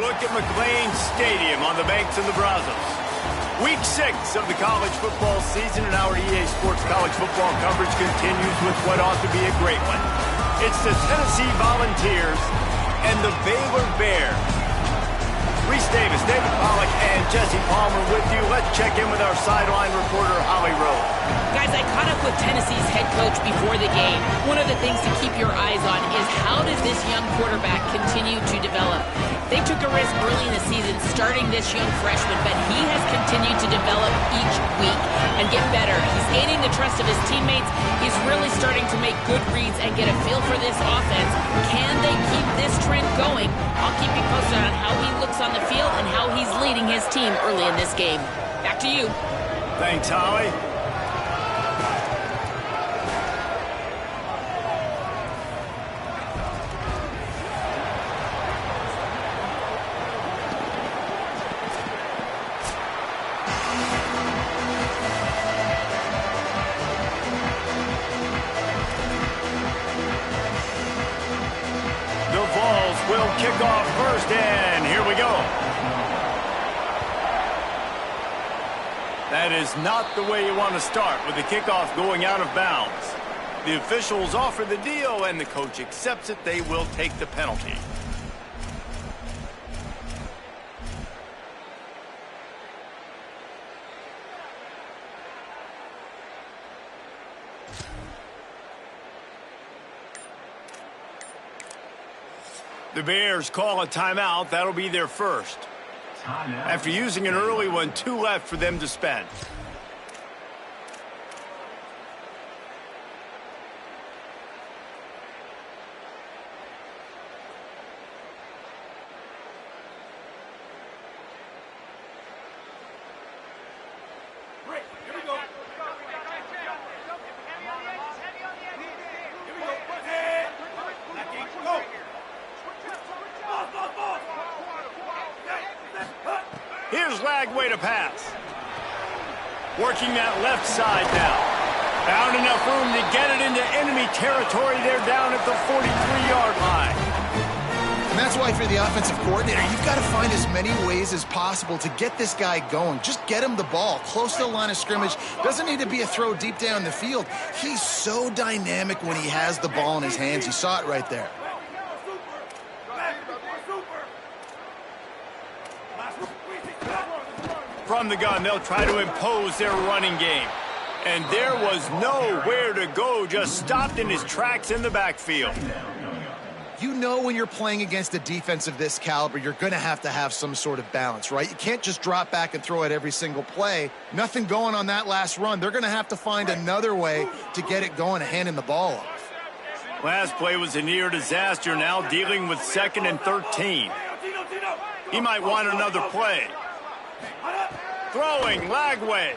look at McLean Stadium on the banks of the Brazos. Week 6 of the college football season, and our EA Sports college football coverage continues with what ought to be a great one. It's the Tennessee Volunteers and the Baylor Bears. Reese Davis, David Pollack, and Jesse Palmer with you. Let's check in with our sideline reporter, Holly Rowe. Guys, I caught up with Tennessee's head coach before the game. One of the things to keep your eyes on is how does this young quarterback continue to develop? They took a risk early in the season starting this young freshman, but he has continued to develop each week and get better. He's gaining the trust of his teammates. He's really starting to make good reads and get a feel for this offense. Can they keep this trend going? I'll keep you posted on how he looks on the field and how he's leading his team early in this game. Back to you. Thanks, Holly. Will kick off first, and here we go. That is not the way you want to start, with the kickoff going out of bounds. The officials offer the deal, and the coach accepts it. They will take the penalty. The Bears call a timeout. That'll be their first. After using an early one, 2 left for them to spend. Here's Lagway to pass. Working that left side now. Found enough room to get it into enemy territory. They're down at the 43-yard line. And that's why, for the offensive coordinator, you've got to find as many ways as possible to get this guy going. Just get him the ball close to the line of scrimmage. Doesn't need to be a throw deep down the field. He's so dynamic when he has the ball in his hands. You saw it right there. From the gun, they'll try to impose their running game. And there was nowhere to go, just stopped in his tracks in the backfield. You know when you're playing against a defense of this caliber, you're going to have some sort of balance, right? You can't just drop back and throw it every single play. Nothing going on that last run. They're going to have to find another way to get it going and handing the ball off. Last play was a near disaster, now dealing with 2nd and 13. He might want another play. Throwing, Lagway.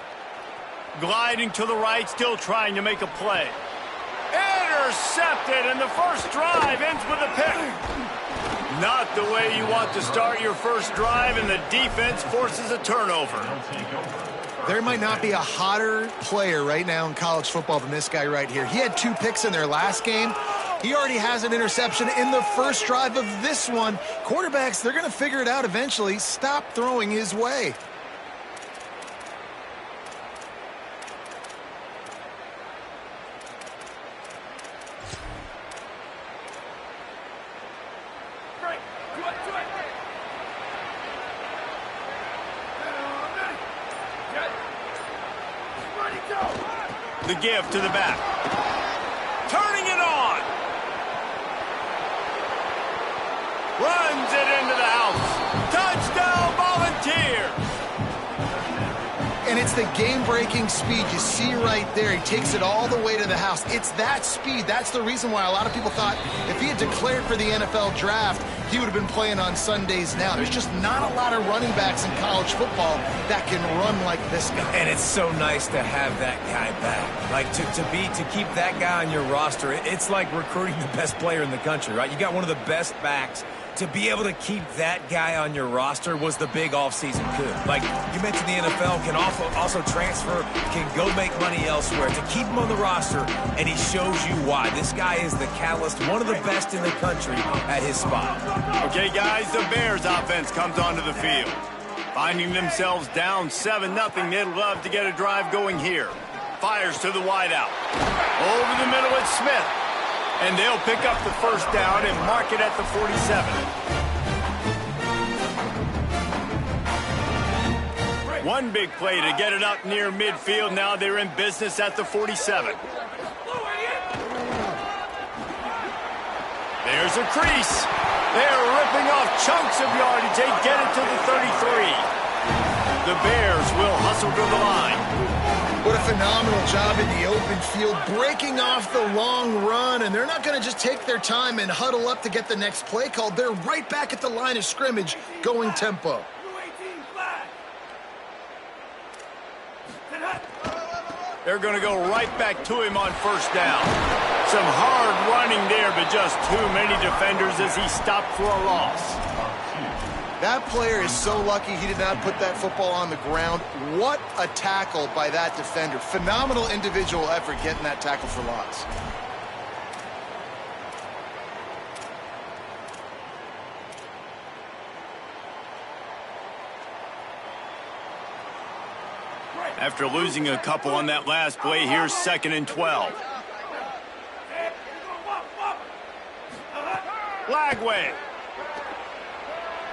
Gliding to the right, still trying to make a play. Intercepted, and the first drive ends with a pick. Not the way you want to start your first drive, and the defense forces a turnover. There might not be a hotter player right now in college football than this guy right here. He had 2 picks in their last game. He already has an interception in the first drive of this one. Quarterbacks, they're going to figure it out eventually. Stop throwing his way. The give to the back. Turning it on. Runs it into the house. Touchdown, Volunteers. And it's the game-breaking speed you see right there. He takes it all the way to the house. It's that speed. That's the reason why a lot of people thought if he had declared for the NFL draft, he would have been playing on Sundays now. There's just not a lot of running backs in college football that can run like this guy. And it's so nice to have that guy back. Like, to keep that guy on your roster, it's like recruiting the best player in the country, right? You got one of the best backs to be able to keep that guy on your roster was the big offseason coup. Like you mentioned, the NFL can also transfer, can go make money elsewhere. To keep him on the roster, and he shows you why. This guy is the catalyst, one of the best in the country at his spot. Okay, guys, the Bears offense comes onto the field. Finding themselves down 7-0, they'd love to get a drive going here. Fires to the wideout. Over the middle, it's Smith. And they'll pick up the first down and mark it at the 47. One big play to get it up near midfield. Now they're in business at the 47. There's a crease. They're ripping off chunks of yardage. They get it to the 33. The Bears will hustle to the line. What a phenomenal job in the open field, breaking off the long run, and they're not going to just take their time and huddle up to get the next play called. They're right back at the line of scrimmage, going tempo. They're going to go right back to him on first down. Some hard running there, but just too many defenders as he stopped for a loss. That player is so lucky he did not put that football on the ground. What a tackle by that defender. Phenomenal individual effort getting that tackle for loss. After losing a couple on that last play, here's 2nd and 12. Lagway.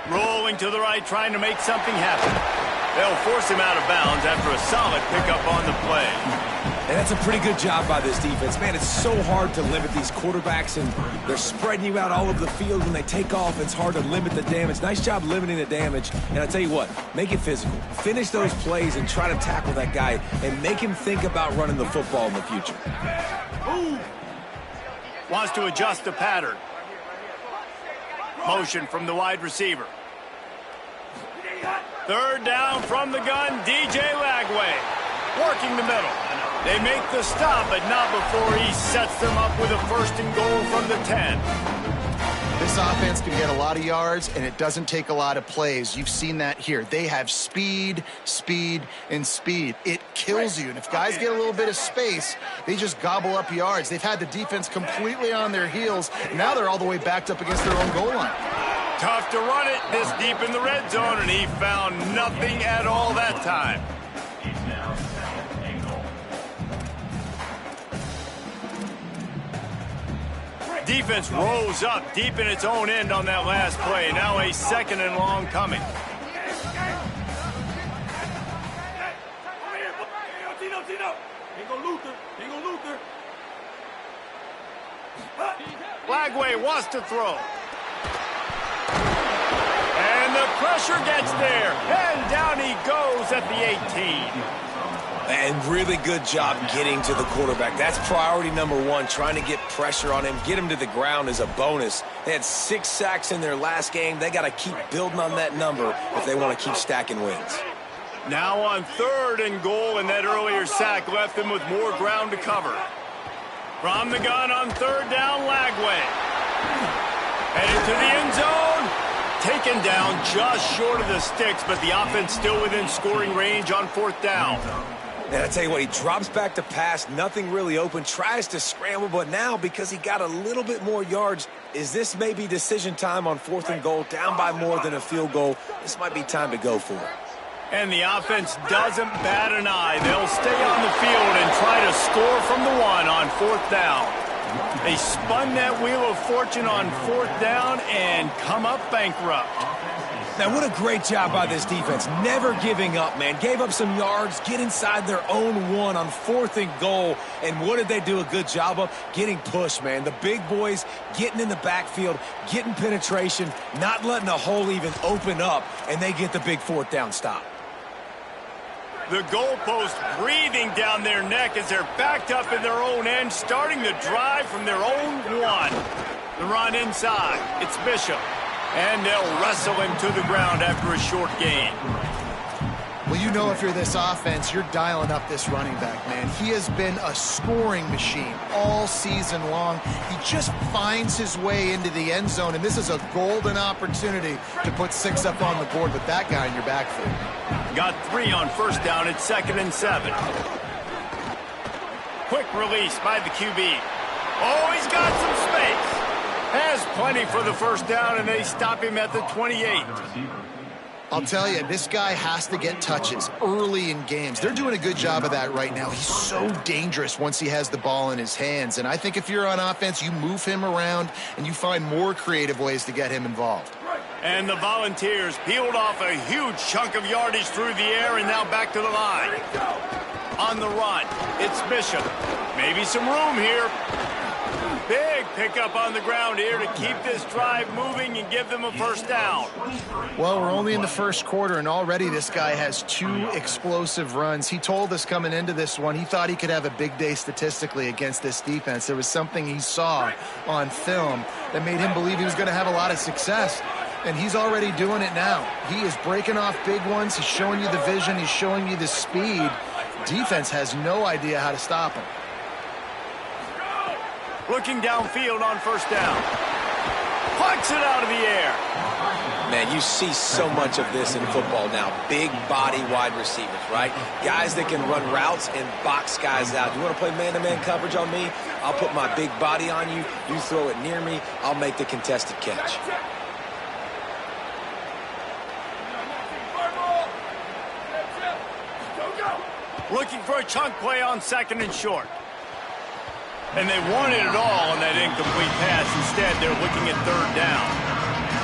Rolling to the right, trying to make something happen. They'll force him out of bounds after a solid pickup on the play. And that's a pretty good job by this defense. Man, it's so hard to limit these quarterbacks, and they're spreading you out all over the field. When they take off, it's hard to limit the damage. Nice job limiting the damage. And I tell you what, make it physical. Finish those plays and try to tackle that guy and make him think about running the football in the future. Ooh. Wants to adjust the pattern. Motion from the wide receiver. 3rd down from the gun, DJ Lagway. Working the middle. They make the stop, but not before he sets them up with a 1st and goal from the 10. This offense can get a lot of yards, and it doesn't take a lot of plays. You've seen that here. They have speed, speed, and speed. It kills you. And if guys get a little bit of space, they just gobble up yards. They've had the defense completely on their heels. Now they're all the way backed up against their own goal line. Tough to run it this deep in the red zone, and he found nothing at all that time. Defense rose up deep in its own end on that last play. Now a 2nd and long coming. Lagway wants to throw. And the pressure gets there. And down he goes at the 18. And really good job getting to the quarterback. That's priority number 1, trying to get pressure on him. Get him to the ground is a bonus. They had 6 sacks in their last game. They got to keep building on that number if they want to keep stacking wins. Now on 3rd and goal, and that earlier sack left them with more ground to cover. From the gun on 3rd down, Lagway. Headed to the end zone. Taken down just short of the sticks, but the offense still within scoring range on 4th down. And I tell you what, he drops back to pass, nothing really open, tries to scramble, but now because he got a little bit more yards, is this maybe decision time on 4th and goal, down by more than a field goal? This might be time to go for it. And the offense doesn't bat an eye. They'll stay on the field and try to score from the 1 on 4th down. They spun that wheel of fortune on 4th down and come up bankrupt. Now, what a great job by this defense. Never giving up, man. Gave up some yards, get inside their own 1 on 4th and goal. And what did they do a good job of? Getting pushed, man. The big boys getting in the backfield, getting penetration, not letting a hole even open up, and they get the big 4th down stop. The goalpost breathing down their neck as they're backed up in their own end, starting the drive from their own 1. The run inside. It's Bishop. And they'll wrestle him to the ground after a short gain. Well, you know if you're this offense, you're dialing up this running back, man. He has been a scoring machine all season long. He just finds his way into the end zone, and this is a golden opportunity to put 6 up on the board with that guy in your backfield. Got 3 on first down at 2nd and 7. Quick release by the QB. Oh, he's got some space. Has plenty for the first down, and they stop him at the 28. I'll tell you, this guy has to get touches early in games. They're doing a good job of that right now. He's so dangerous once he has the ball in his hands. And I think if you're on offense, you move him around and you find more creative ways to get him involved. And the Volunteers peeled off a huge chunk of yardage through the air and now back to the line. On the run, it's Bishop. Maybe some room here. Big pickup on the ground here to keep this drive moving and give them a first down. Well, we're only in the first quarter, and already this guy has 2 explosive runs. He told us coming into this one he thought he could have a big day statistically against this defense. There was something he saw on film that made him believe he was going to have a lot of success, and he's already doing it now. He is breaking off big ones. He's showing you the vision. He's showing you the speed. Defense has no idea how to stop him. Looking downfield on first down. Plucks it out of the air. Man, you see so much of this in football now. Big body wide receivers, right? Guys that can run routes and box guys out. You want to play man-to-man coverage on me? I'll put my big body on you. You throw it near me, I'll make the contested catch. Looking for a chunk play on 2nd and short. And they wanted it all on that incomplete pass. Instead, they're looking at 3rd down.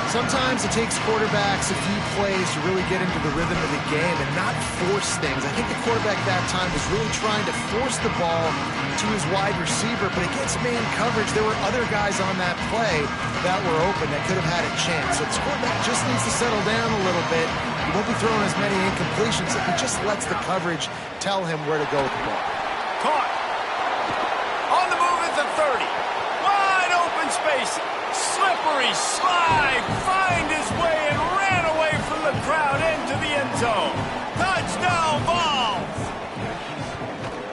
Sometimes it takes quarterbacks a few plays to really get into the rhythm of the game and not force things. I think the quarterback that time was really trying to force the ball to his wide receiver, but against man coverage, there were other guys on that play that were open that could have had a chance. So this quarterback just needs to settle down a little bit. He won't be throwing as many incompletions if he just lets the coverage tell him where to go with the ball. Caught. On the move at the 30. Wide open space. Slippery slide. Find his way and ran away from the crowd into the end zone. Touchdown, Vols.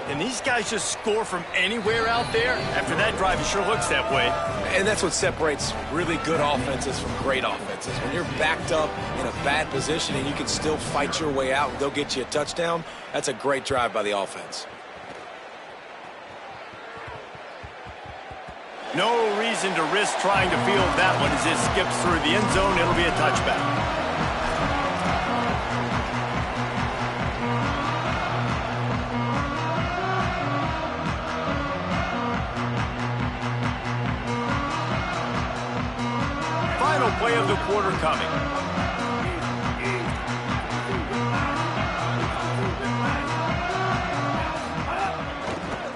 And these guys just score from anywhere out there? After that drive, it sure looks that way. And that's what separates really good offenses from great offenses. When you're backed up in a bad position and you can still fight your way out and go get you a touchdown, that's a great drive by the offense. No reason to risk trying to field that one as it skips through the end zone. It'll be a touchback. Final play of the quarter coming.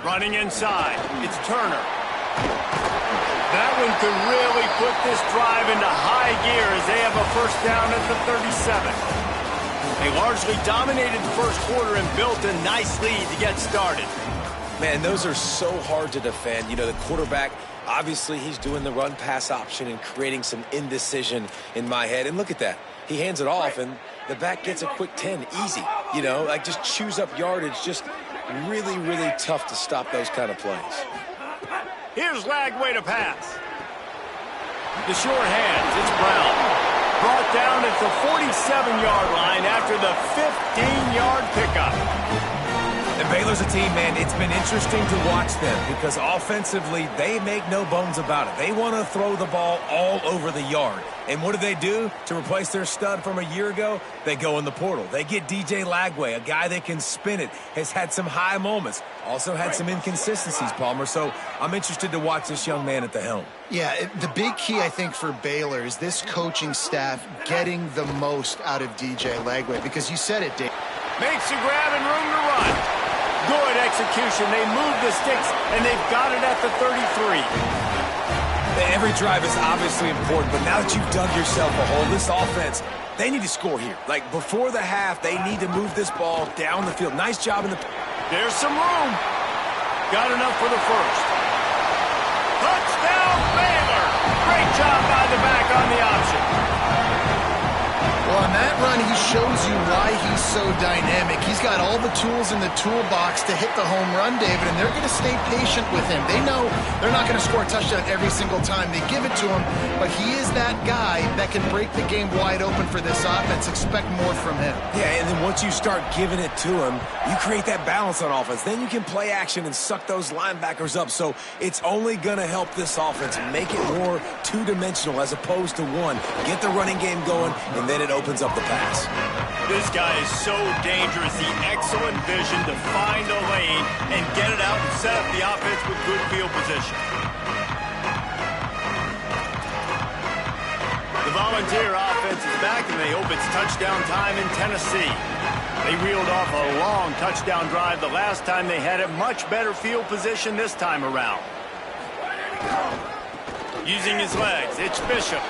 Running inside. It's Turner. That one could really put this drive into high gear as they have a first down at the 37. They largely dominated the first quarter and built a nice lead to get started. Man, those are so hard to defend. You know, the quarterback, obviously he's doing the run-pass option and creating some indecision in my head. And look at that. He hands it off, and the back gets a quick 10. Easy. You know, like just chews up yardage. Just really, really tough to stop those kind of plays. Here's Lagway to pass. The short hands, it's Brown. Brought down at the 47-yard line after the 15-yard pickup. And Baylor's a team, man, it's been interesting to watch them because offensively, they make no bones about it. They want to throw the ball all over the yard. And what do? To replace their stud from a year ago? They go in the portal. They get DJ Lagway, a guy that can spin it, has had some high moments, also had some inconsistencies, Palmer. So I'm interested to watch this young man at the helm. Yeah, the big key, I think, for Baylor is this coaching staff getting the most out of DJ Lagway, because you said it, Dave. Makes a grab and room to run. Good execution. They move the sticks, and they've got it at the 33. Every drive is obviously important, but now that you've dug yourself a hole, this offense, they need to score here. Like, before the half, they need to move this ball down the field. Nice job in the... There's some room. Got enough for the first. Touchdown, Baylor. Great job by the back on the option. Well, on that run, he shows you why he's so dynamic. He's got all the tools in the toolbox to hit the home run, David, and they're going to stay patient with him. They know they're not going to score a touchdown every single time they give it to him, but he is that guy that can break the game wide open for this offense. Expect more from him. Yeah, and then once you start giving it to him, you create that balance on offense. Then you can play action and suck those linebackers up. So it's only going to help this offense make it more two-dimensional as opposed to one. Get the running game going, and then it opens up the pass. This guy is so dangerous. The excellent vision to find a lane and get it out and set up the offense with good field position. The Volunteer offense is back, and they hope it's touchdown time in Tennessee. They reeled off a long touchdown drive the last time they had it. Much better field position this time around. Using his legs, it's Bishop.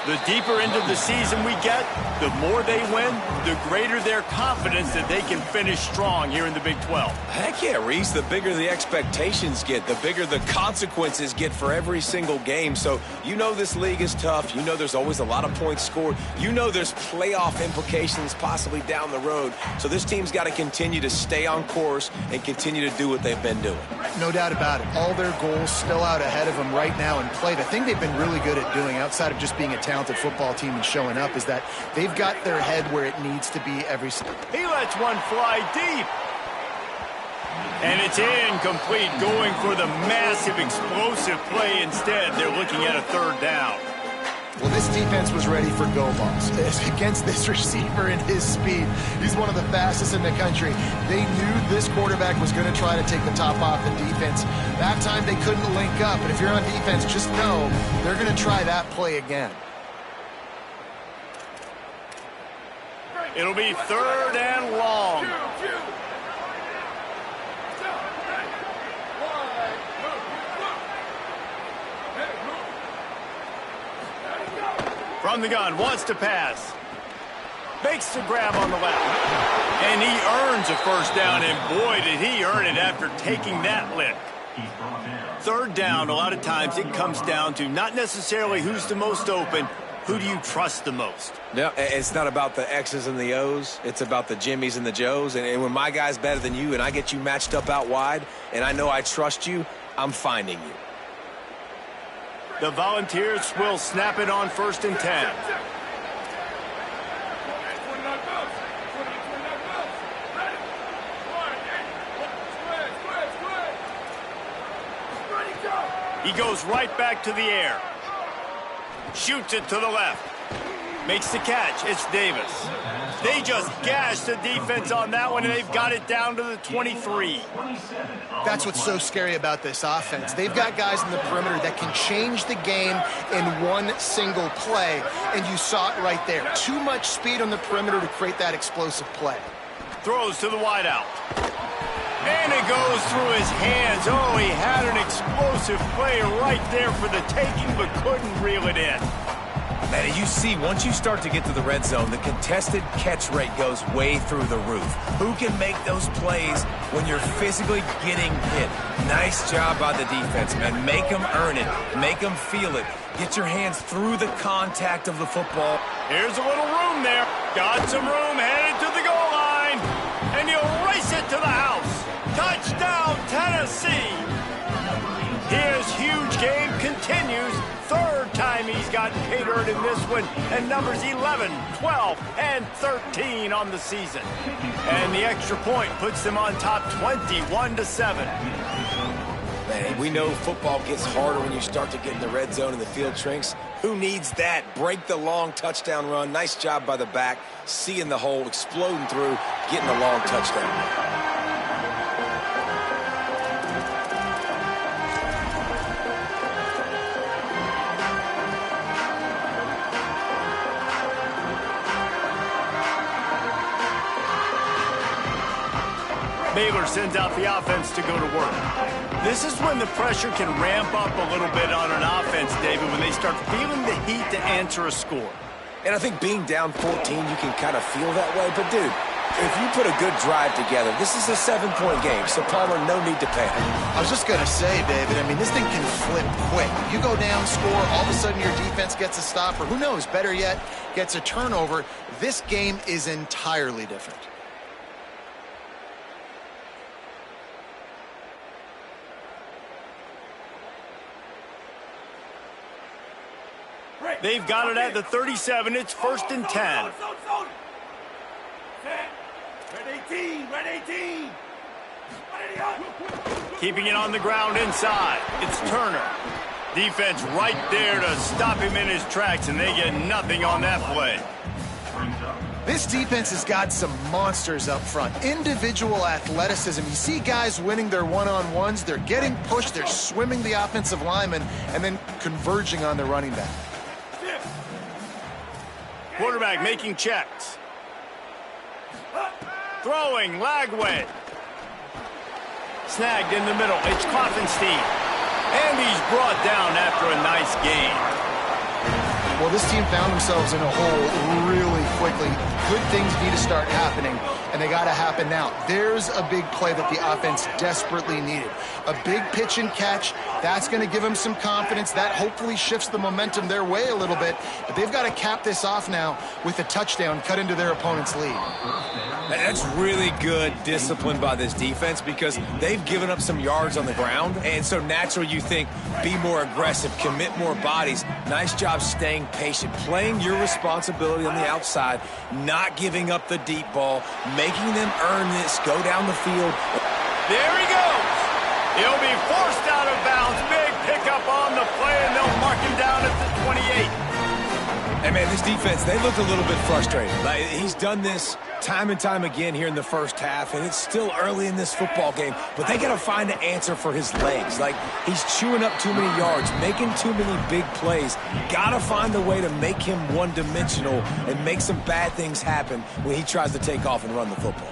The deeper into the season we get, the more they win, the greater their confidence that they can finish strong here in the Big 12. Heck yeah, Reese. The bigger the expectations get, the bigger the consequences get for every single game. So you know this league is tough. You know there's always a lot of points scored. You know there's playoff implications possibly down the road. So this team's got to continue to stay on course and continue to do what they've been doing. No doubt about it. All their goals still out ahead of them right now in play. The thing they've been really good at doing, outside of just being a talented football team and showing up, is that they've got their head where it needs to be every step. He lets one fly deep. And it's incomplete, going for the massive explosive play instead. They're looking at a third down. Well, this defense was ready for go balls. Against this receiver and his speed, he's one of the fastest in the country. They knew this quarterback was going to try to take the top off the defense. That time they couldn't link up, but if you're on defense, just know they're going to try that play again. It'll be third and long. From the gun, wants to pass. Makes the grab on the left. And he earns a first down, and boy, did he earn it after taking that lick. Third down, a lot of times it comes down to not necessarily who's the most open, who do you trust the most? No, it's not about the X's and the O's. It's about the Jimmies and the Joes. And when my guy's better than you and I get you matched up out wide and I know I trust you, I'm finding you. The Volunteers will snap it on 1st and 10. He goes right back to the air. Shoots it to the left. Makes the catch. It's Davis. They just gashed the defense on that one, and they've got it down to the 23. That's what's so scary about this offense. They've got guys in the perimeter that can change the game in one single play, and you saw it right there. Too much speed on the perimeter to create that explosive play. Throws to the wideout. And it goes through his hands. Oh, he had an explosive play right there for the taking, but couldn't reel it in. Man, you see, once you start to get to the red zone, the contested catch rate goes way through the roof. Who can make those plays when you're physically getting hit? Nice job by the defense, man. Make them earn it. Make them feel it. Get your hands through the contact of the football. Here's a little room there. Got some room, headed to the goal line. And he'll race it to the house. Touchdown, Tennessee. His huge game continues. Third time he's gotten catered in this one, and numbers 11, 12, and 13 on the season. And the extra point puts them on top 21-7. Man, we know football gets harder when you start to get in the red zone and the field shrinks. Who needs that? Break the long touchdown run. Nice job by the back, seeing the hole, exploding through, getting a long touchdown. Baylor sends out the offense to go to work. This is when the pressure can ramp up a little bit on an offense, David, when they start feeling the heat to answer a score. And I think being down 14, you can kind of feel that way. But, dude, If you put a good drive together, this is a 7-point game, so Palmer, no need to panic. I was just going to say, David, I mean, this thing can flip quick. You go down, score, all of a sudden your defense gets a stop, or who knows, better yet, gets a turnover. This game is entirely different. They've got it at the 37. It's 1st and 10. Red 18. Keeping it on the ground inside. It's Turner. Defense right there to stop him in his tracks, and they get nothing on that play. This defense has got some monsters up front. Individual athleticism. You see guys winning their one-on-ones. They're getting pushed. They're swimming the offensive lineman and then converging on the running back. Quarterback making checks. Throwing, Lagway. Snagged in the middle. It's Klopfenstein. And he's brought down after a nice gain. Well, this team found themselves in a hole really quickly. Good things need to start happening, and they got to happen now. There's a big play that the offense desperately needed. A big pitch and catch. That's going to give them some confidence. That hopefully shifts the momentum their way a little bit. But they've got to cap this off now with a touchdown cut into their opponent's lead. That's really good discipline by this defense because they've given up some yards on the ground, and so naturally you think be more aggressive, commit more bodies. Nice job staying patient, playing your responsibility on the outside, not giving up the deep ball, making them earn this, go down the field. There he goes. He'll be forced out of bounds. Big pickup on the play, and they'll mark him down at the 28. And, man, this defense, they look a little bit frustrated. Like, he's done this time and time again here in the first half, and it's still early in this football game, but they got to find an answer for his legs. Like, he's chewing up too many yards, making too many big plays. Got to find a way to make him one-dimensional and make some bad things happen when he tries to take off and run the football.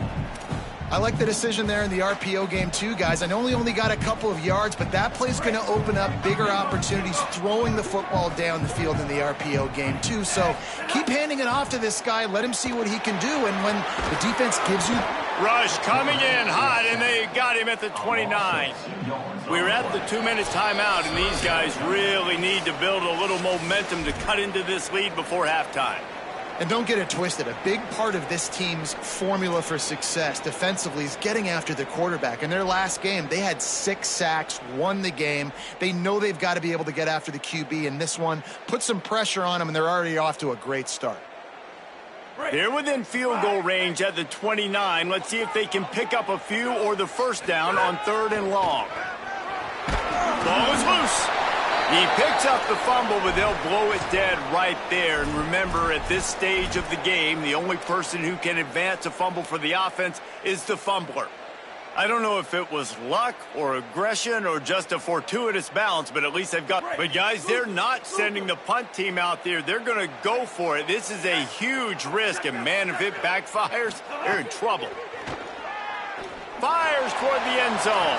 I like the decision there in the RPO game too, guys. I know he only got a couple of yards, but that play's going to open up bigger opportunities throwing the football down the field in the RPO game too. So keep handing it off to this guy. Let him see what he can do. And when the defense gives you... Rush coming in hot, and they got him at the 29. We're at the 2-minute timeout, and these guys really need to build a little momentum to cut into this lead before halftime. And don't get it twisted. A big part of this team's formula for success defensively is getting after the quarterback. In their last game, they had 6 sacks, won the game. They know they've got to be able to get after the QB, and this one put some pressure on them, and they're already off to a great start. They're within field goal range at the 29. Let's see if they can pick up a few or the first down on 3rd and long. Ball is loose. He picks up the fumble, but they'll blow it dead right there. And remember, at this stage of the game, the only person who can advance a fumble for the offense is the fumbler. I don't know if it was luck or aggression or just a fortuitous bounce, but at least they've got... But, guys, they're not sending the punt team out there. They're going to go for it. This is a huge risk, and, man, if it backfires, they're in trouble. Fires toward the end zone.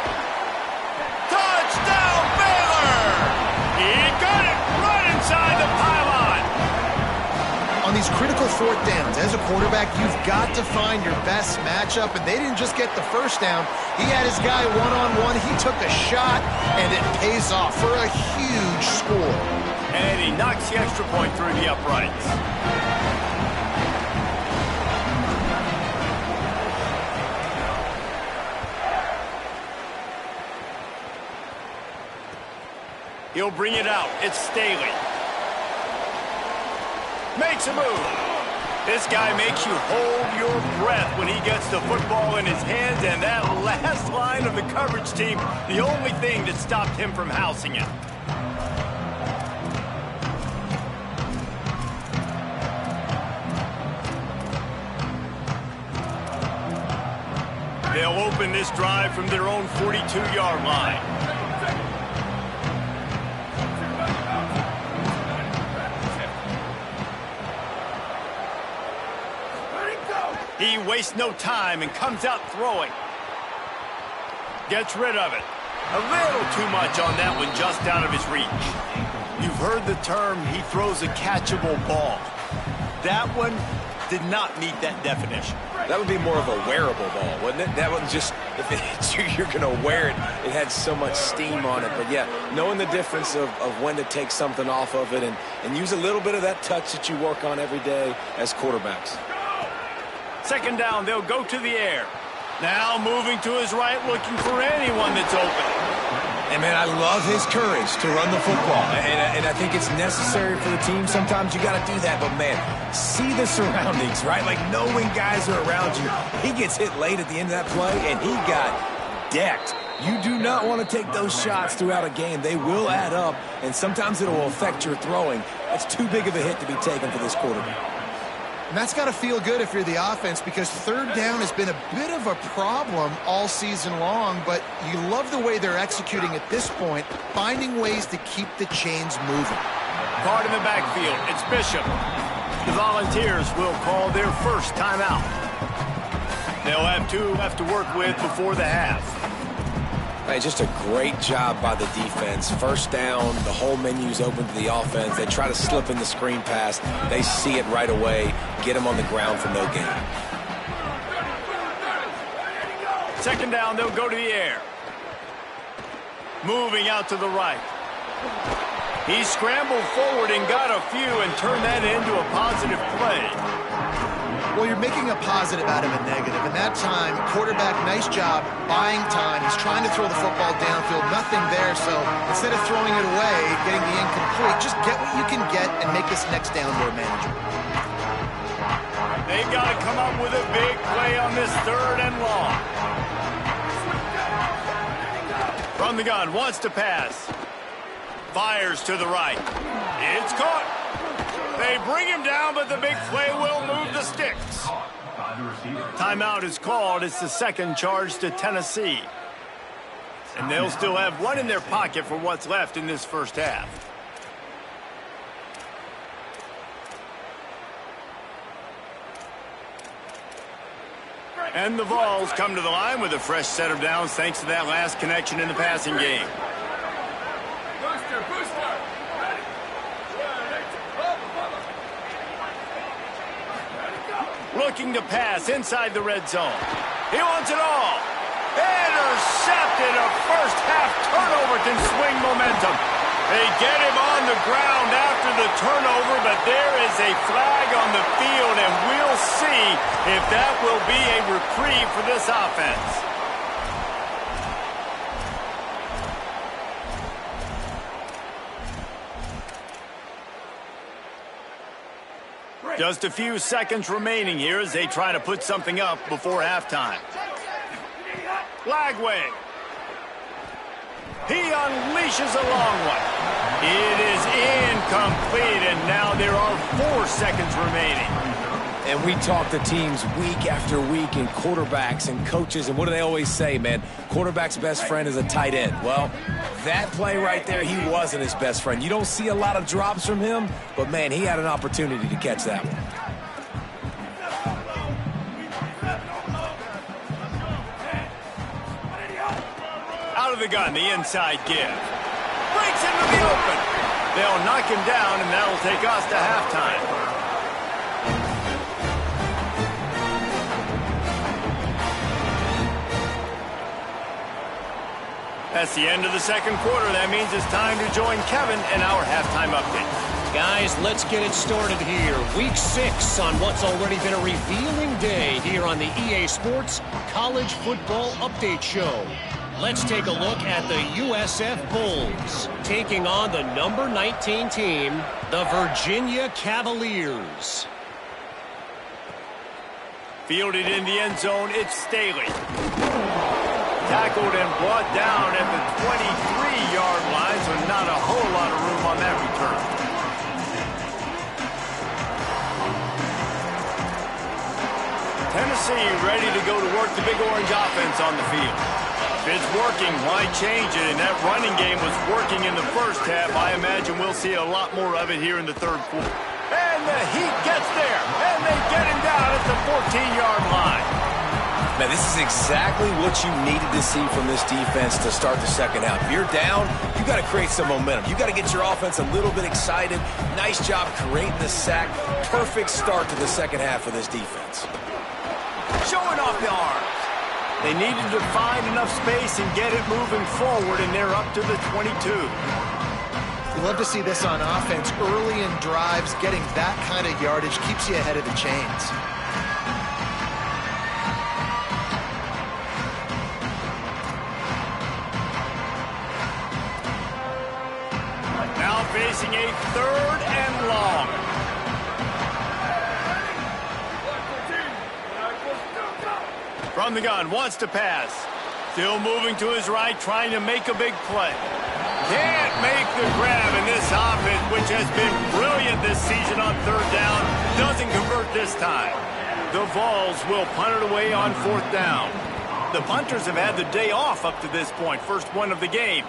Touchdown, Baylor! He got it right inside the pylon. On these critical 4th downs, as a quarterback, you've got to find your best matchup, and they didn't just get the first down. He had his guy one-on-one. He took a shot, and it pays off for a huge score. And he knocks the extra point through the uprights. He'll bring it out. It's Staley. Makes a move. This guy makes you hold your breath when he gets the football in his hands, and that last line of the coverage team, the only thing that stopped him from housing it. They'll open this drive from their own 42-yard line. He wastes no time and comes out throwing. Gets rid of it. A little too much on that one, just out of his reach. You've heard the term, he throws a catchable ball. That one, did not meet that definition. That would be more of a wearable ball, wouldn't it? That would just, if it hits you, you're going to wear it. It had so much steam on it. But, yeah, knowing the difference of when to take something off of it and use a little bit of that touch that you work on every day as quarterbacks. Second down, they'll go to the air. Now moving to his right, looking for anyone that's open. And, man, I love his courage to run the football. And I think it's necessary for the team. Sometimes you got to do that. But, man, see the surroundings, right? Like knowing guys are around you. He gets hit late at the end of that play, and he got decked. You do not want to take those shots throughout a game. They will add up, and sometimes it will affect your throwing. That's too big of a hit to be taken for this quarterback. And that's got to feel good if you're the offense, because third down has been a bit of a problem all season long, but you love the way they're executing at this point, finding ways to keep the chains moving. Caught in the backfield, it's Bishop. The Volunteers will call their first timeout. They'll have two left to work with before the half. Hey, just a great job by the defense. First down, the whole menu's open to the offense. They try to slip in the screen pass. They see it right away, get them on the ground for no gain. Second down, they'll go to the air. Moving out to the right. He scrambled forward and got a few and turned that into a positive play. Well, you're making a positive out of a negative, and that time, quarterback, nice job, buying time. He's trying to throw the football downfield, nothing there, so instead of throwing it away, getting the incomplete, just get what you can get and make this next down more manageable. They've got to come up with a big play on this third and long. From the gun, wants to pass. Fires to the right. It's caught. They bring him down, but the big play will move the sticks. Timeout is called. It's the second charge to Tennessee. And they'll still have one in their pocket for what's left in this first half. And the Vols come to the line with a fresh set of downs thanks to that last connection in the passing game. Looking to pass inside the red zone. He wants it all. Intercepted. A first half turnover can swing momentum. They get him on the ground after the turnover, but there is a flag on the field, and we'll see if that will be a reprieve for this offense. Just a few seconds remaining here as they try to put something up before halftime. Lagway. He unleashes a long one. It is incomplete, and now there are 4 seconds remaining. And we talk to teams week after week, and quarterbacks and coaches, and what do they always say, man? Quarterback's best friend is a tight end. Well, that play right there, he wasn't his best friend. You don't see a lot of drops from him, but, man, he had an opportunity to catch that one. Out of the gun, the inside give. Breaks into the open. They'll knock him down, and that'll take us to halftime. That's the end of the second quarter. That means it's time to join Kevin in our halftime update. Guys, let's get it started here. Week 6 on what's already been a revealing day here on the EA Sports College Football Update Show. Let's take a look at the USF Bulls taking on the number 19 team, the Virginia Cavaliers. Fielded in the end zone, it's Staley. Tackled and brought down at the 23-yard line, so not a whole lot of room on that return. Tennessee ready to go to work the Big Orange offense on the field. If it's working, why change it? And that running game was working in the first half. I imagine we'll see a lot more of it here in the third quarter. And the Heat gets there, and they get him down at the 14-yard line. Man, this is exactly what you needed to see from this defense to start the second half. If you're down, you got to create some momentum. You got to get your offense a little bit excited. Nice job creating the sack. Perfect start to the second half of this defense. Showing off the arms. They needed to find enough space and get it moving forward, and they're up to the 22. You love to see this on offense. Early in drives, getting that kind of yardage keeps you ahead of the chains. Now facing a 3rd and long. From the gun, wants to pass. Still moving to his right, trying to make a big play. Can't make the grab, and this offense, which has been brilliant this season on 3rd down, doesn't convert this time. The Vols will punt it away on 4th down. The punters have had the day off up to this point, first one of the game.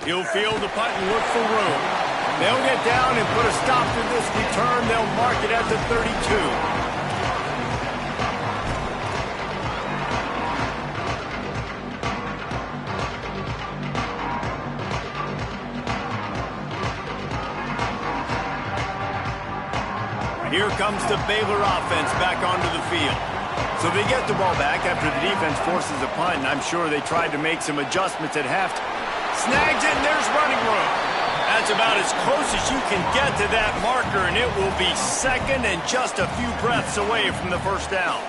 He'll field the punt and look for room. They'll get down and put a stop to this return. They'll mark it at the 32. Here comes the Baylor offense back onto the field. So they get the ball back after the defense forces a punt, and I'm sure they tried to make some adjustments at halftime. Snags it, and there's running room. That's about as close as you can get to that marker, and it will be 2nd and just a few breaths away from the 1st down.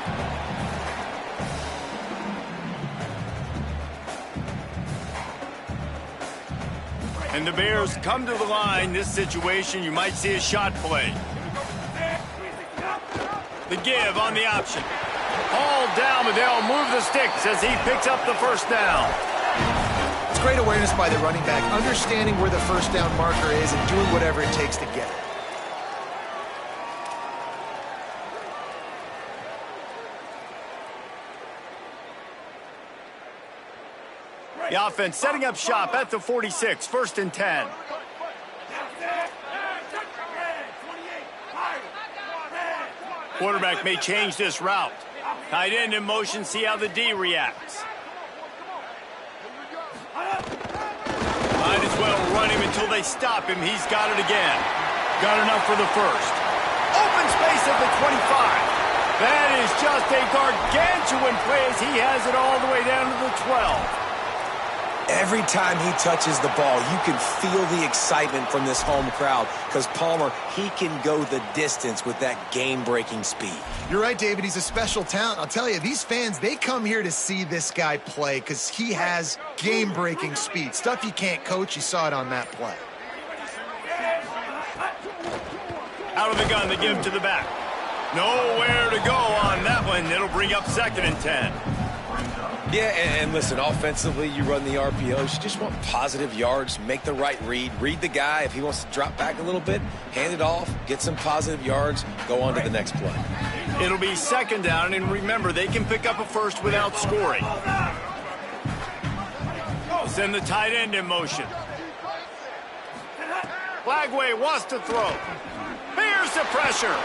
And the Bears come to the line. This situation, you might see a shot play. The give on the option. All down, but they'll move the sticks as he picks up the 1st down. It's great awareness by the running back, understanding where the 1st down marker is and doing whatever it takes to get it. The offense setting up shop at the 46, 1st and 10. Quarterback may change this route. Tight end in motion, see how the D reacts. Might as well run him until they stop him. He's got it again. Got enough for the 1st. Open space at the 25. That is just a gargantuan play as he has it all the way down to the 12. Every time he touches the ball, you can feel the excitement from this home crowd because Palmer, he can go the distance with that game-breaking speed. You're right, David. He's a special talent. I'll tell you, these fans, they come here to see this guy play because he has game-breaking speed. Stuff you can't coach. You saw it on that play. Out of the gun, the give to the back. Nowhere to go on that one. It'll bring up 2nd and 10. Yeah, and listen, offensively, you run the RPOs. You just want positive yards, make the right read the guy. If he wants to drop back a little bit, hand it off, get some positive yards, go on to the next play. It'll be 2nd down, and remember, they can pick up a 1st without scoring. Send the tight end in motion. Flagway wants to throw. Here's the pressure.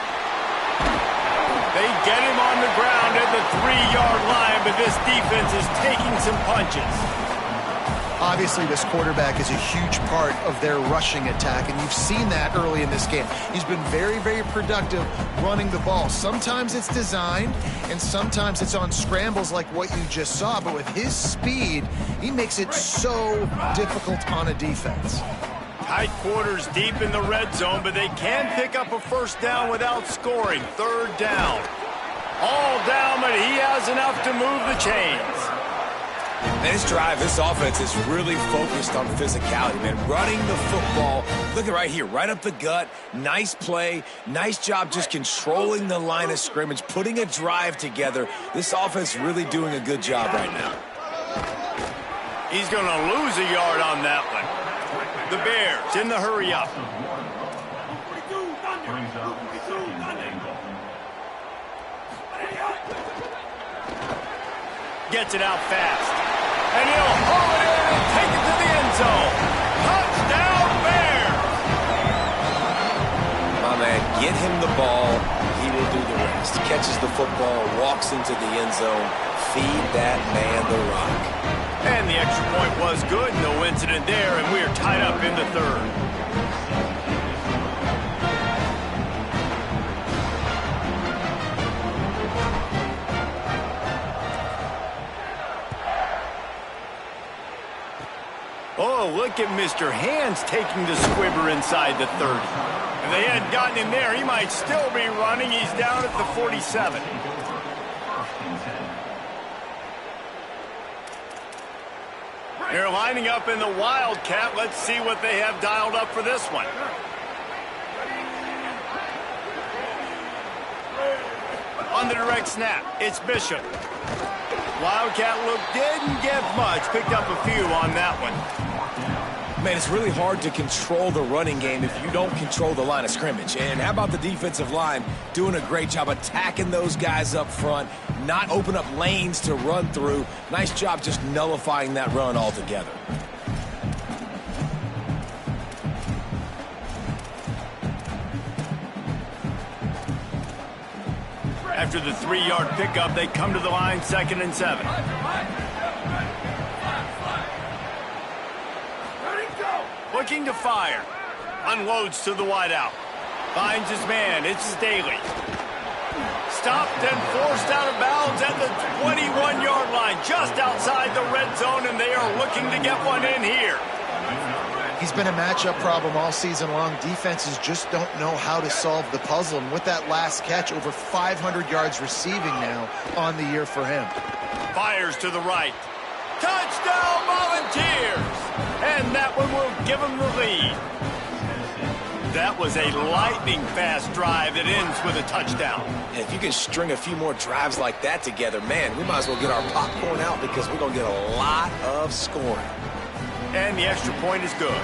They get him on the ground at the 3-yard line, but this defense is taking some punches. Obviously, this quarterback is a huge part of their rushing attack, and you've seen that early in this game. He's been very, very productive running the ball. Sometimes it's designed, and sometimes it's on scrambles like what you just saw, but with his speed, he makes it so difficult on a defense. Tight quarters deep in the red zone, but they can pick up a 1st down without scoring. 3rd down. All down, but he has enough to move the chains. Man, this drive, this offense is really focused on physicality, man. Running the football. Look at right here, right up the gut. Nice play. Nice job just controlling the line of scrimmage, putting a drive together. This offense really doing a good job right now. He's going to lose a yard on that one. The Bears in the hurry up. Gets it out fast. And he'll haul it in and take it to the end zone. Touchdown, Bears! My man, get him the ball. He will do the rest. Catches the football, walks into the end zone. Feed that man the rock. And the extra point was good. No incident there, and we are tied up in the third. Oh, look at Mr. Hands taking the squibber inside the 30. If they hadn't gotten him there, he might still be running. He's down at the 47. They're lining up in the Wildcat. Let's see what they have dialed up for this one. On the direct snap, it's Bishop. Wildcat look didn't get much. Picked up a few on that one. Man, it's really hard to control the running game if you don't control the line of scrimmage. And how about the defensive line doing a great job attacking those guys up front, not open up lanes to run through. Nice job just nullifying that run altogether. After the 3-yard pickup, they come to the line, 2nd and 7. Looking to fire. Unloads to the wideout. Finds his man. It's Staley. Stopped and forced out of bounds at the 21-yard line, just outside the red zone, and they are looking to get one in here. He's been a matchup problem all season long. Defenses just don't know how to solve the puzzle. And with that last catch, over 500 yards receiving now on the year for him. Fires to the right. Touchdown, Volunteers! And that one will give them the lead. That was a lightning-fast drive that ends with a touchdown. If you can string a few more drives like that together, man, we might as well get our popcorn out because we're going to get a lot of scoring. And the extra point is good.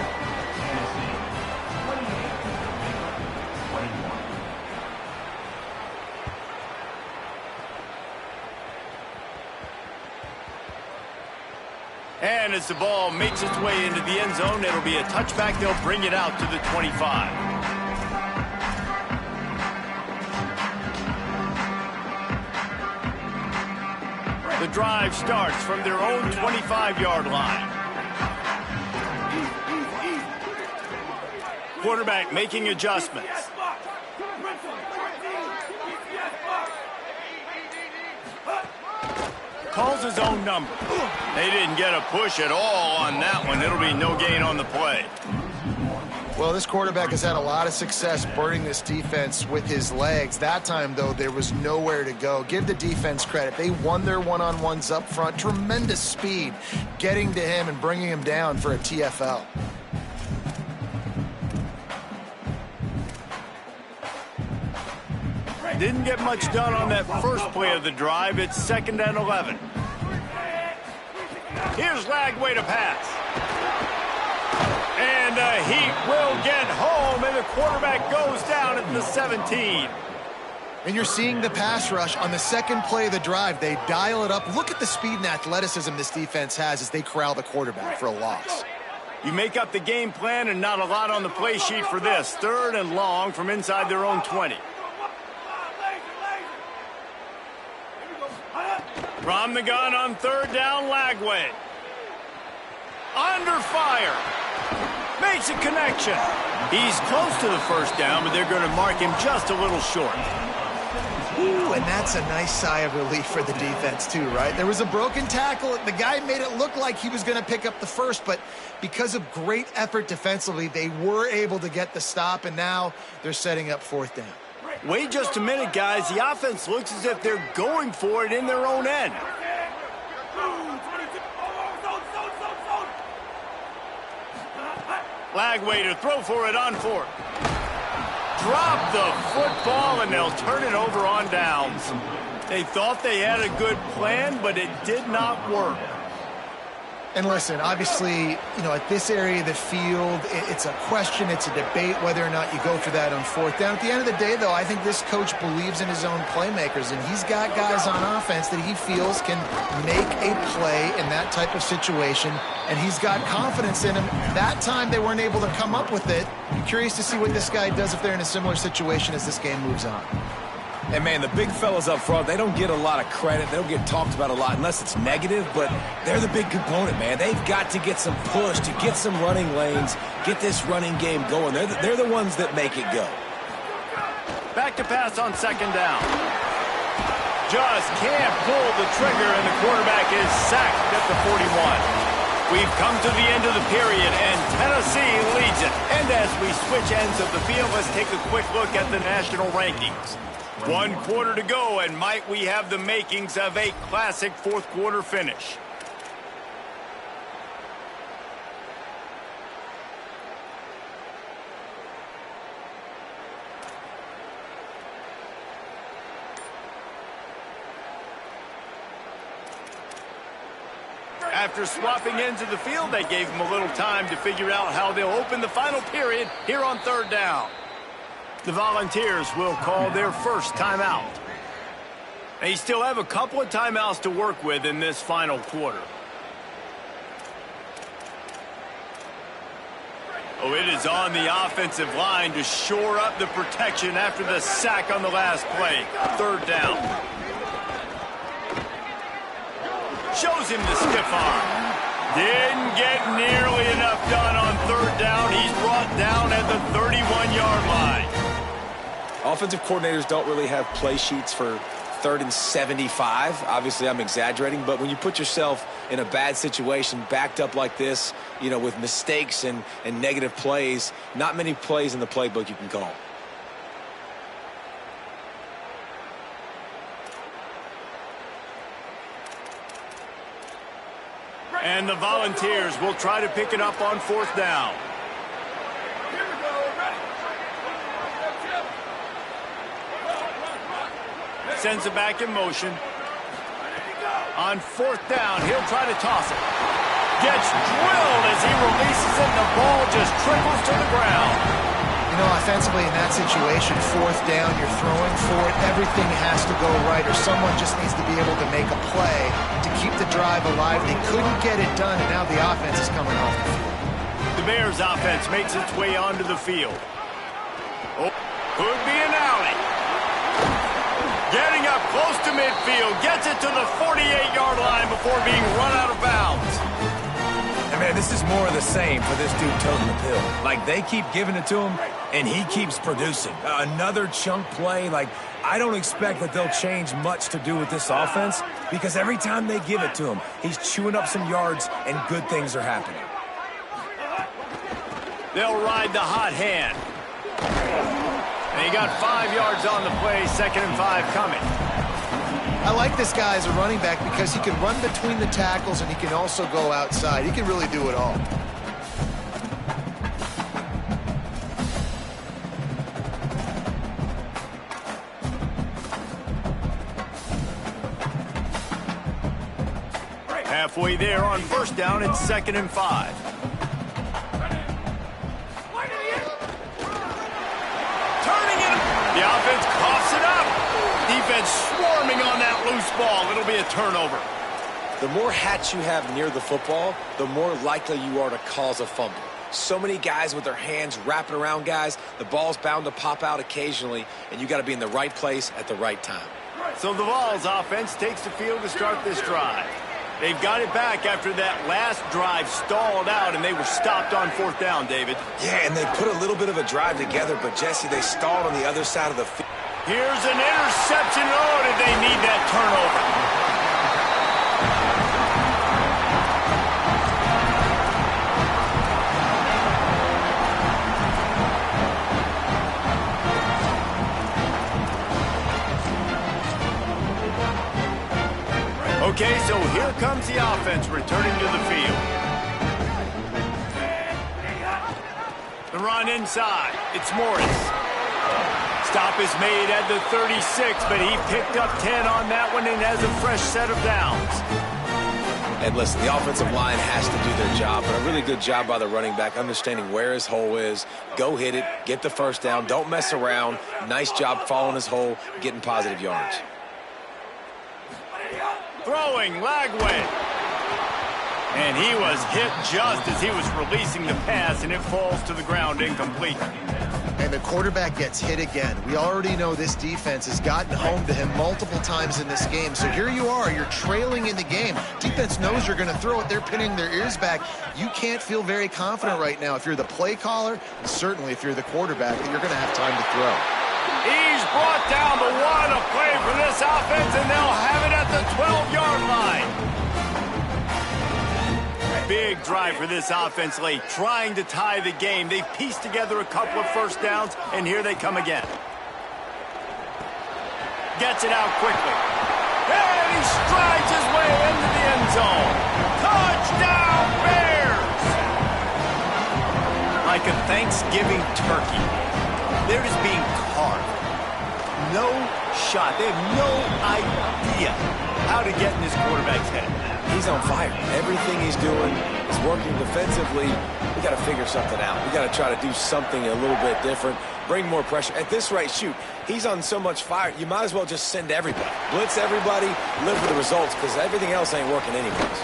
And as the ball makes its way into the end zone, it'll be a touchback. They'll bring it out to the 25. The drive starts from their own 25-yard line. Quarterback making adjustments. Calls his own number. They didn't get a push at all on that one. It'll be no gain on the play. Well, this quarterback has had a lot of success burning this defense with his legs. That time, though, there was nowhere to go. Give the defense credit. They won their one-on-ones up front. Tremendous speed getting to him and bringing him down for a TFL. Didn't get much done on that first play of the drive. It's 2nd and 11. Here's Lagway to pass. And he will get home, and the quarterback goes down at the 17. And you're seeing the pass rush on the second play of the drive. They dial it up. Look at the speed and athleticism this defense has as they corral the quarterback for a loss. You make up the game plan and not a lot on the play sheet for this. 3rd and long from inside their own 20. From the gun on 3rd down, Lagway. Under fire. Makes a connection. He's close to the first down, but they're going to mark him just a little short. Ooh, and that's a nice sigh of relief for the defense too, right? There was a broken tackle. The guy made it look like he was going to pick up the first, but because of great effort defensively, they were able to get the stop, and now they're setting up 4th down. Wait just a minute, guys. The offense looks as if they're going for it in their own end. Lagway to throw for it on 4th. Drop the football, and they'll turn it over on downs. They thought they had a good plan, but it did not work. And listen, obviously, you know, at this area of the field, it's a question, it's a debate whether or not you go for that on 4th down. At the end of the day, though, I think this coach believes in his own playmakers, and he's got guys on offense that he feels can make a play in that type of situation, and he's got confidence in him. That time, they weren't able to come up with it. I'm curious to see what this guy does if they're in a similar situation as this game moves on. And, man, the big fellas up front, they don't get a lot of credit. They don't get talked about a lot unless it's negative, but they're the big component, man. They've got to get some push, to get some running lanes, get this running game going. They're the ones that make it go. Back to pass on second down. Just can't pull the trigger, and the quarterback is sacked at the 41. We've come to the end of the period, and Tennessee leads it. And as we switch ends of the field, let's take a quick look at the national rankings. 1 quarter to go, and might we have the makings of a classic fourth quarter finish. After swapping ends of the field, they gave them a little time to figure out how they'll open the final period here on third down. The Volunteers will call their first timeout. They still have a couple of timeouts to work with in this final quarter. Oh, it is on the offensive line to shore up the protection after the sack on the last play. Third down. Shows him the stiff arm. Didn't get nearly enough done on third down. He's brought down at the 31-yard line. Offensive coordinators don't really have play sheets for 3rd and 75. Obviously, I'm exaggerating, but when you put yourself in a bad situation, backed up like this, you know, with mistakes and negative plays, not many plays in the playbook you can call. And the Volunteers will try to pick it up on fourth down. Sends it back in motion. On fourth down, he'll try to toss it. Gets drilled as he releases it, and the ball just trickles to the ground. You know, offensively in that situation, fourth down, you're throwing for it, everything has to go right, or someone just needs to be able to make a play to keep the drive alive. They couldn't get it done, and now the offense is coming off the field. The Bears offense makes its way onto the field. Oh, could be an alley. Getting up close to midfield, gets it to the 48-yard line before being run out of bounds. And man, this is more of the same for this dude toting the pill. Like, they keep giving it to him, and he keeps producing. Another chunk play. Like, I don't expect that they'll change much to do with this offense, because every time they give it to him, he's chewing up some yards, and good things are happening. They'll ride the hot hand. And he got 5 yards on the play, 2nd and 5 coming. I like this guy as a running back because he can run between the tackles and he can also go outside. He can really do it all. Halfway there on first down, it's 2nd and 5. Turning it. The offense coughs it up. Defense swarming on that loose ball. It'll be a turnover. The more hats you have near the football, the more likely you are to cause a fumble. So many guys with their hands wrapping around guys, the ball's bound to pop out occasionally, and you got to be in the right place at the right time. So the Vols offense takes the field to start this drive. They've got it back after that last drive stalled out, and they were stopped on fourth down, David. Yeah, and they put a little bit of a drive together, but, Jesse, they stalled on the other side of the field. Here's an interception. Oh, did they need that turnover? Okay, so here comes the offense returning to the field. The run inside. It's Morris. Stop is made at the 36, but he picked up 10 on that one and has a fresh set of downs. And listen, the offensive line has to do their job, but a really good job by the running back, understanding where his hole is. Go hit it, get the first down, don't mess around. Nice job following his hole, getting positive yards. Throwing, Lagway. And he was hit just as he was releasing the pass, and it falls to the ground incomplete. And the quarterback gets hit again. We already know this defense has gotten home to him multiple times in this game. So here you are, you're trailing in the game. Defense knows you're going to throw it. They're pinning their ears back. You can't feel very confident right now if you're the play caller, and certainly if you're the quarterback, that you're going to have time to throw. He's brought down the one, a play for this offense, and they'll have it at the 12-yard line. Big drive for this offense late, trying to tie the game. They've pieced together a couple of first downs, and here they come again. Gets it out quickly. And he strides his way into the end zone. Touchdown, Bears! Like a Thanksgiving turkey, they're just being carved. No shot. They have no idea how to get in this quarterback's head. He's on fire. Everything he's doing is working defensively. We got to figure something out. We got to try to do something a little bit different, bring more pressure. At this rate, shoot, he's on so much fire, you might as well just send everybody. Blitz everybody, live for the results, because everything else ain't working anyways.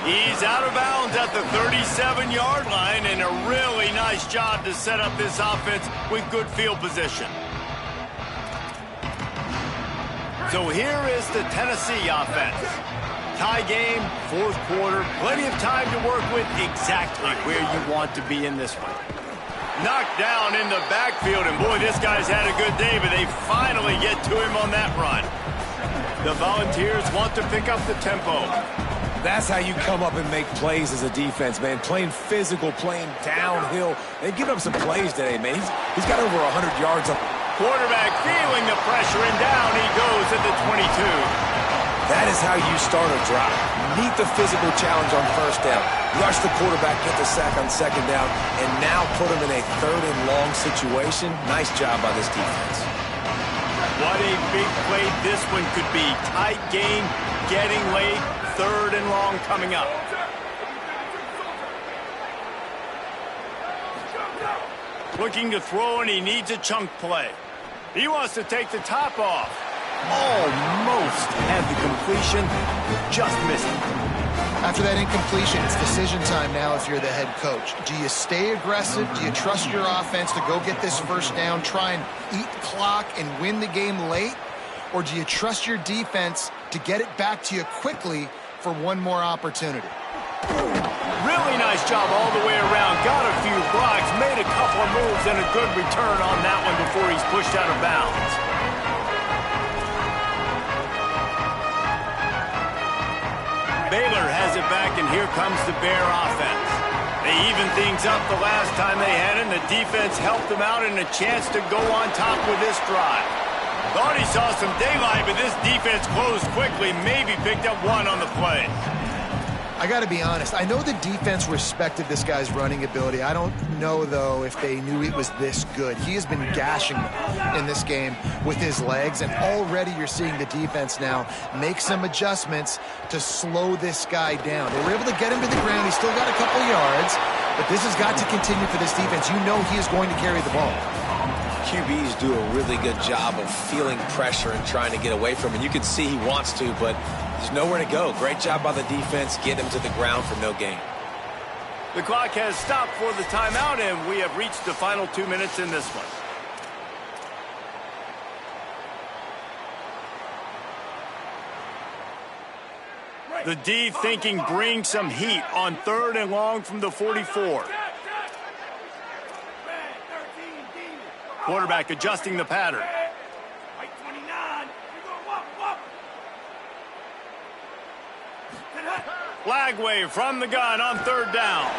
He's out of bounds at the 37-yard line, and a really nice job to set up this offense with good field position. So here is the Tennessee offense. Tie game, fourth quarter, plenty of time to work with, exactly where you want to be in this one. Knocked down in the backfield, and boy, this guy's had a good day, but they finally get to him on that run. The Volunteers want to pick up the tempo. That's how you come up and make plays as a defense, man. Playing physical, playing downhill. They've given up some plays today, man. He's got over 100 yards up. Quarterback feeling the pressure, and down he goes at the 22. That is how you start a drive. Meet the physical challenge on first down. Rush the quarterback, get the sack on second down, and now put him in a third and long situation. Nice job by this defense. What a big play this one could be. Tight game, getting late, third and long coming up. Looking to throw, and he needs a chunk play. He wants to take the top off. Almost had the completion, just missed it. After that incompletion, it's decision time now if you're the head coach. Do you stay aggressive? Do you trust your offense to go get this first down, try and eat the clock and win the game late? Or do you trust your defense to get it back to you quickly for one more opportunity? Really nice job all the way around. Got a few blocks, made a couple of moves, and a good return on that one before he's pushed out of bounds. Baylor has it back, and here comes the Bear offense. They evened things up the last time they had it, and the defense helped them out and a chance to go on top with this drive. Thought he saw some daylight, but this defense closed quickly, maybe picked up one on the play. I got to be honest. I know the defense respected this guy's running ability. I don't know, though, if they knew he was this good. He has been gashing them in this game with his legs, and already you're seeing the defense now make some adjustments to slow this guy down. They were able to get him to the ground. He's still got a couple yards, but this has got to continue for this defense. You know he is going to carry the ball. QBs do a really good job of feeling pressure and trying to get away from him. You can see he wants to, but there's nowhere to go. Great job by the defense. Get him to the ground for no gain. The clock has stopped for the timeout, and we have reached the final 2 minutes in this one. The D thinking bring some heat on third and long from the 44. Quarterback adjusting the pattern. Flag wave from the gun on third down.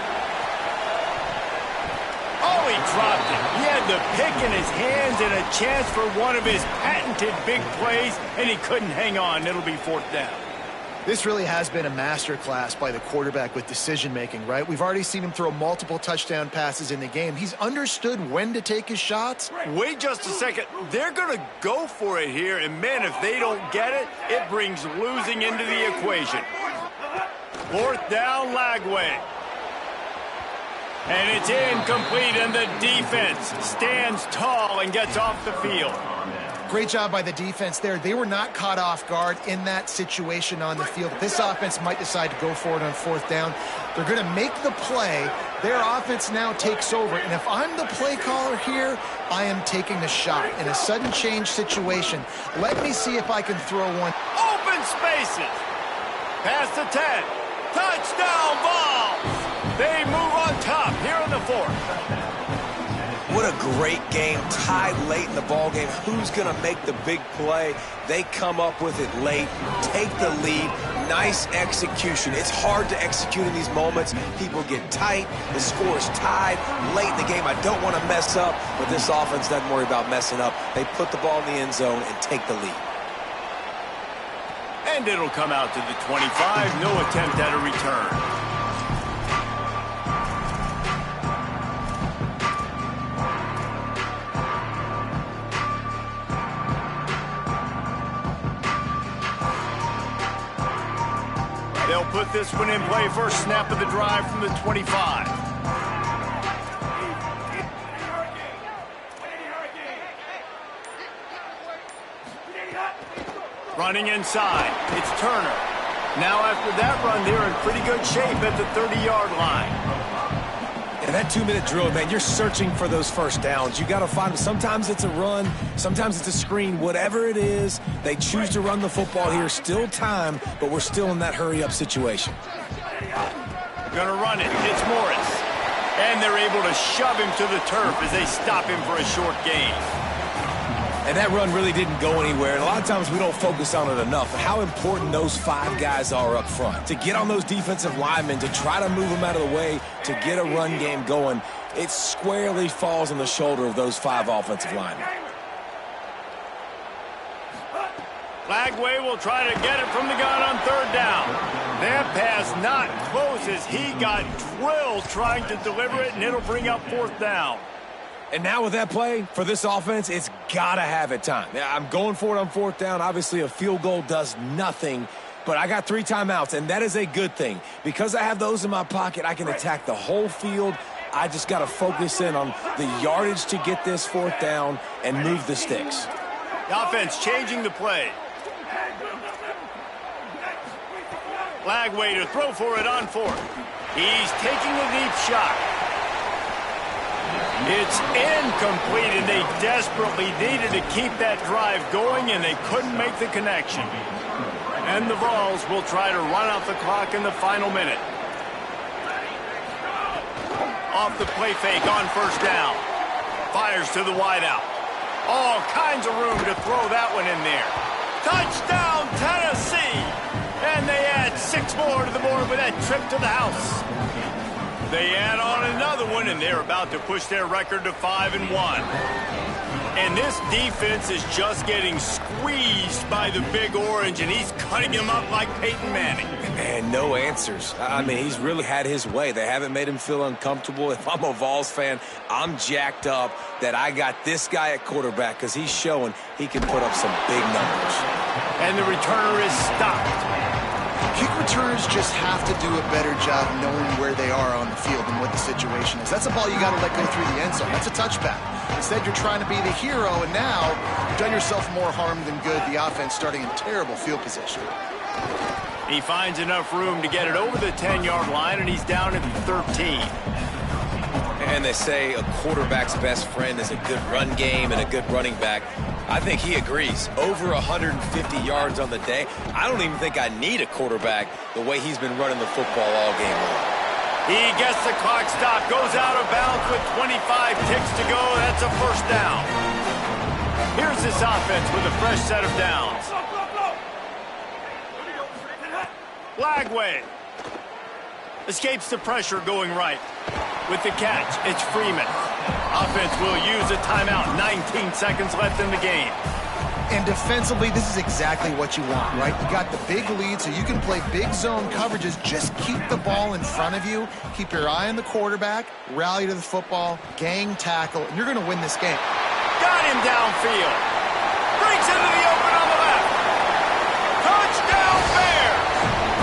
Oh, he dropped it. He had the pick in his hands and a chance for one of his patented big plays, and he couldn't hang on. It'll be fourth down. This really has been a masterclass by the quarterback with decision-making, right? We've already seen him throw multiple touchdown passes in the game. He's understood when to take his shots. Wait just a second. They're going to go for it here, and, man, if they don't get it, it brings losing into the equation. Fourth down, Lagway. And it's incomplete, and the defense stands tall and gets off the field. Great job by the defense there. They were not caught off guard in that situation on the field. This offense might decide to go for it on 4th down. They're going to make the play. Their offense now takes over. And if I'm the play caller here, I am taking a shot in a sudden change situation. Let me see if I can throw one. Open spaces. Past the 10. Touchdown Vols. They move on top here in the 4th. What a great game, tied late in the ball game. Who's going to make the big play? They come up with it late, take the lead. Nice execution. It's hard to execute in these moments. People get tight. The score is tied late in the game. I don't want to mess up, but this offense doesn't worry about messing up. They put the ball in the end zone and take the lead. And it'll come out to the 25. No attempt at a return. They'll put this one in play. First snap of the drive from the 25. Running inside. It's Turner. Now after that run, they're in pretty good shape at the 30-yard line. In that 2-minute drill, man, you're searching for those first downs. You got to find them. Sometimes it's a run, sometimes it's a screen. Whatever it is, they choose to run the football here. Still time, but we're still in that hurry-up situation. Gonna run it. It's Morris. And they're able to shove him to the turf as they stop him for a short gain. And that run really didn't go anywhere. And a lot of times we don't focus on it enough. How important those 5 guys are up front. To get on those defensive linemen, to try to move them out of the way, to get a run game going, it squarely falls on the shoulder of those 5 offensive linemen. Lagway will try to get it from the gun on 3rd down. That pass not close as he got drilled trying to deliver it, and it'll bring up 4th down. And now with that play, for this offense, it's got to have it time. I'm going for it on 4th down. Obviously, a field goal does nothing, but I got 3 timeouts, and that is a good thing. Because I have those in my pocket, I can attack the whole field. I just got to focus in on the yardage to get this 4th down and move the sticks. The offense changing the play. Lagway to throw for it on 4th. He's taking a deep shot. It's incomplete, and they desperately needed to keep that drive going, and they couldn't make the connection. And the Vols will try to run out the clock in the final minute. Off the play fake on 1st down. Fires to the wideout. All kinds of room to throw that one in there. Touchdown, Tennessee! And they add 6 more to the board with that trip to the house. They add on another one, and they're about to push their record to 5-1. And this defense is just getting squeezed by the Big Orange, and he's cutting him up like Peyton Manning. And no answers. I mean, he's really had his way. They haven't made him feel uncomfortable. If I'm a Vols fan, I'm jacked up that I got this guy at quarterback because he's showing he can put up some big numbers. And the returner is stopped. Kick returners just have to do a better job knowing where they are on the field and what the situation is. That's a ball you got to let go through the end zone. That's a touchback. Instead, you're trying to be the hero, and now you've done yourself more harm than good. The offense starting in terrible field position. He finds enough room to get it over the 10-yard line, and he's down at the 13. And they say a quarterback's best friend is a good run game and a good running back. I think he agrees. Over 150 yards on the day. I don't even think I need a quarterback the way he's been running the football all game long. He gets the clock stopped, goes out of bounds with 25 ticks to go. That's a 1st down. Here's this offense with a fresh set of downs. Lagway escapes the pressure going right. With the catch, it's Freeman. Offense will use a timeout. 19 seconds left in the game. And defensively, this is exactly what you want, right? You got the big lead, so you can play big zone coverages. Just keep the ball in front of you. Keep your eye on the quarterback. Rally to the football. Gang tackle. And you're going to win this game. Got him downfield. Breaks into the open on the left. Touchdown Bears!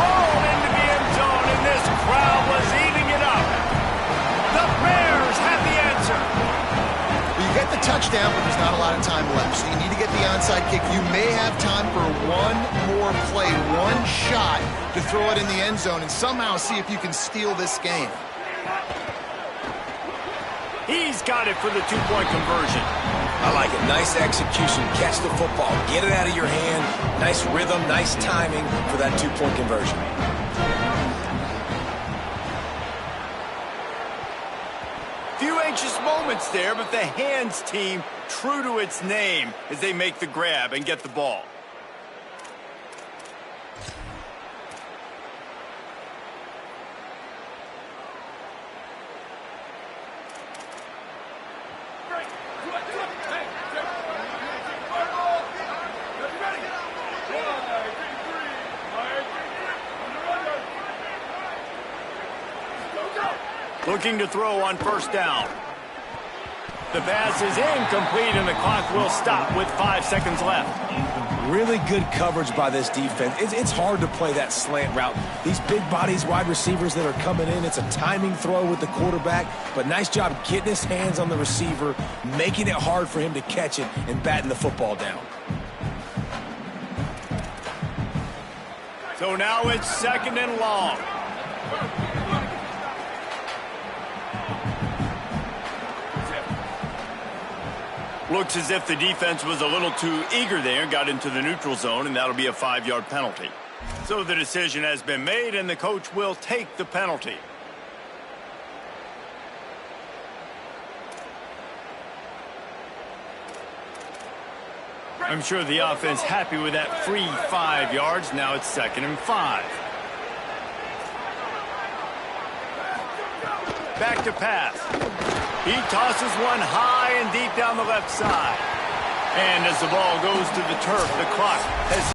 Rolled into the end zone, and this crowd was eating it up. The Bears have the answer. You get the touchdown, but there's not a lot of time left. So you need to get the the onside kick. You may have time for one more play, one shot to throw it in the end zone and somehow see if you can steal this game. He's got it for the two-point conversion. I like it. Nice execution. Catch the football. Get it out of your hand. Nice rhythm, nice timing for that two-point conversion. Few anxious moments there, but the hands team true to its name as they make the grab and get the ball. Looking to throw on first down. The pass is incomplete, and the clock will stop with 5 seconds left. Really good coverage by this defense. It's hard to play that slant route. These big bodies, wide receivers that are coming in, it's a timing throw with the quarterback, but nice job getting his hands on the receiver, making it hard for him to catch it and batting the football down. So now it's second and long. Looks as if the defense was a little too eager there, got into the neutral zone, and that'll be a 5-yard penalty. So the decision has been made, and the coach will take the penalty. I'm sure the offense happy with that free 5 yards. Now it's second and 5. Back to pass. He tosses one high and deep down the left side. And as the ball goes to the turf, the clock has